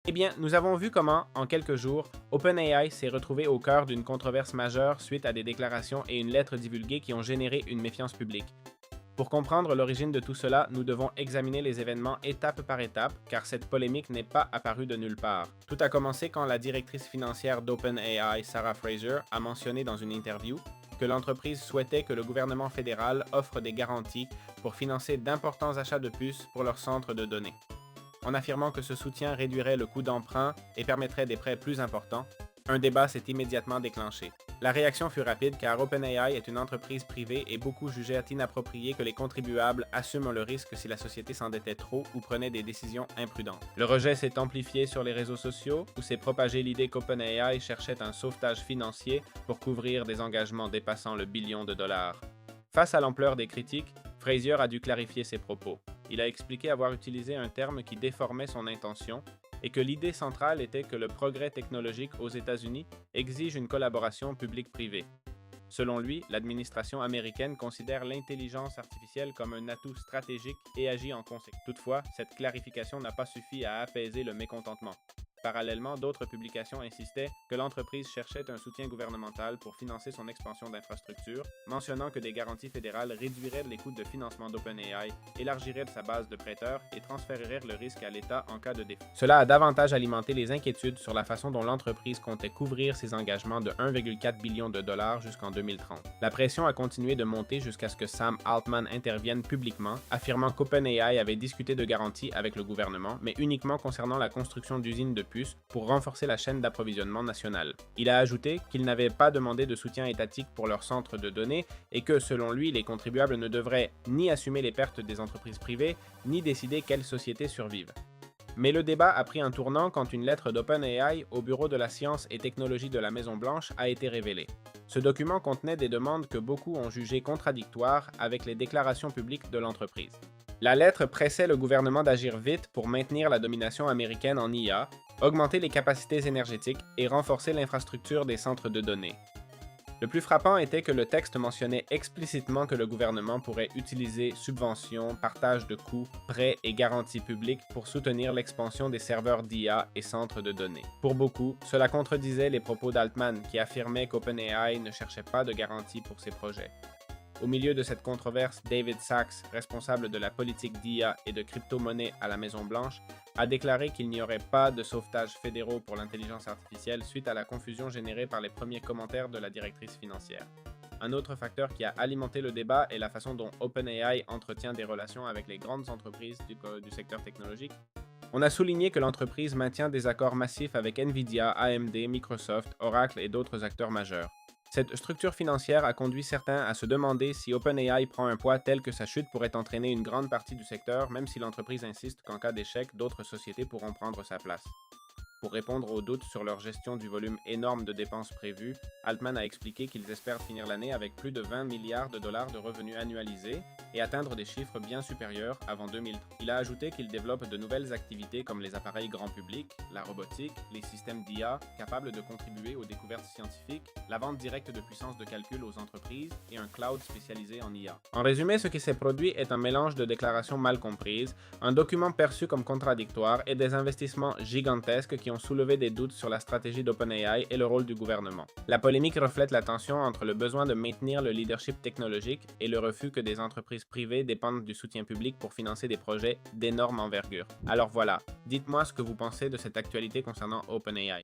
Eh bien, nous avons vu comment, en quelques jours, OpenAI s'est retrouvé au cœur d'une controverse majeure suite à des déclarations et une lettre divulguée qui ont généré une méfiance publique. Pour comprendre l'origine de tout cela, nous devons examiner les événements étape par étape, car cette polémique n'est pas apparue de nulle part. Tout a commencé quand la directrice financière d'OpenAI, Sarah Fraser, a mentionné dans une interview que l'entreprise souhaitait que le gouvernement fédéral offre des garanties pour financer d'importants achats de puces pour leur centre de données. En affirmant que ce soutien réduirait le coût d'emprunt et permettrait des prêts plus importants, un débat s'est immédiatement déclenché. La réaction fut rapide car OpenAI est une entreprise privée et beaucoup jugeaient inapproprié que les contribuables assument le risque si la société s'endettait trop ou prenait des décisions imprudentes. Le rejet s'est amplifié sur les réseaux sociaux où s'est propagée l'idée qu'OpenAI cherchait un sauvetage financier pour couvrir des engagements dépassant le billion de dollars. Face à l'ampleur des critiques, Frazier a dû clarifier ses propos. Il a expliqué avoir utilisé un terme qui déformait son intention et que l'idée centrale était que le progrès technologique aux États-Unis exige une collaboration publique-privée. Selon lui, l'administration américaine considère l'intelligence artificielle comme un atout stratégique et agit en conséquence. Toutefois, cette clarification n'a pas suffi à apaiser le mécontentement. Parallèlement, d'autres publications insistaient que l'entreprise cherchait un soutien gouvernemental pour financer son expansion d'infrastructures, mentionnant que des garanties fédérales réduiraient les coûts de financement d'OpenAI, élargiraient sa base de prêteurs et transféreraient le risque à l'État en cas de défaut. Cela a davantage alimenté les inquiétudes sur la façon dont l'entreprise comptait couvrir ses engagements de 1,4 billion de dollars jusqu'en 2030. La pression a continué de monter jusqu'à ce que Sam Altman intervienne publiquement, affirmant qu'OpenAI avait discuté de garanties avec le gouvernement, mais uniquement concernant la construction d'usines de puces pour renforcer la chaîne d'approvisionnement nationale. Il a ajouté qu'il n'avait pas demandé de soutien étatique pour leur centre de données et que, selon lui, les contribuables ne devraient ni assumer les pertes des entreprises privées, ni décider quelles sociétés survivent. Mais le débat a pris un tournant quand une lettre d'OpenAI au Bureau de la science et technologie de la Maison-Blanche a été révélée. Ce document contenait des demandes que beaucoup ont jugées contradictoires avec les déclarations publiques de l'entreprise. La lettre pressait le gouvernement d'agir vite pour maintenir la domination américaine en IA, augmenter les capacités énergétiques et renforcer l'infrastructure des centres de données. Le plus frappant était que le texte mentionnait explicitement que le gouvernement pourrait utiliser subventions, partage de coûts, prêts et garanties publiques pour soutenir l'expansion des serveurs d'IA et centres de données. Pour beaucoup, cela contredisait les propos d'Altman qui affirmait qu'OpenAI ne cherchait pas de garantie pour ses projets. Au milieu de cette controverse, David Sachs, responsable de la politique d'IA et de crypto-monnaie à la Maison-Blanche, a déclaré qu'il n'y aurait pas de sauvetage fédéraux pour l'intelligence artificielle suite à la confusion générée par les premiers commentaires de la directrice financière. Un autre facteur qui a alimenté le débat est la façon dont OpenAI entretient des relations avec les grandes entreprises du secteur technologique. On a souligné que l'entreprise maintient des accords massifs avec Nvidia, AMD, Microsoft, Oracle et d'autres acteurs majeurs. Cette structure financière a conduit certains à se demander si OpenAI prend un poids tel que sa chute pourrait entraîner une grande partie du secteur, même si l'entreprise insiste qu'en cas d'échec, d'autres sociétés pourront prendre sa place. Pour répondre aux doutes sur leur gestion du volume énorme de dépenses prévues, Altman a expliqué qu'ils espèrent finir l'année avec plus de 20 milliards de dollars de revenus annualisés et atteindre des chiffres bien supérieurs avant 2030. Il a ajouté qu'ils développent de nouvelles activités comme les appareils grand public, la robotique, les systèmes d'IA capables de contribuer aux découvertes scientifiques, la vente directe de puissance de calcul aux entreprises et un cloud spécialisé en IA. En résumé, ce qui s'est produit est un mélange de déclarations mal comprises, un document perçu comme contradictoire et des investissements gigantesques qui ont soulevé des doutes sur la stratégie d'OpenAI et le rôle du gouvernement. La polémique reflète la tension entre le besoin de maintenir le leadership technologique et le refus que des entreprises privées dépendent du soutien public pour financer des projets d'énorme envergure. Alors voilà, dites-moi ce que vous pensez de cette actualité concernant OpenAI.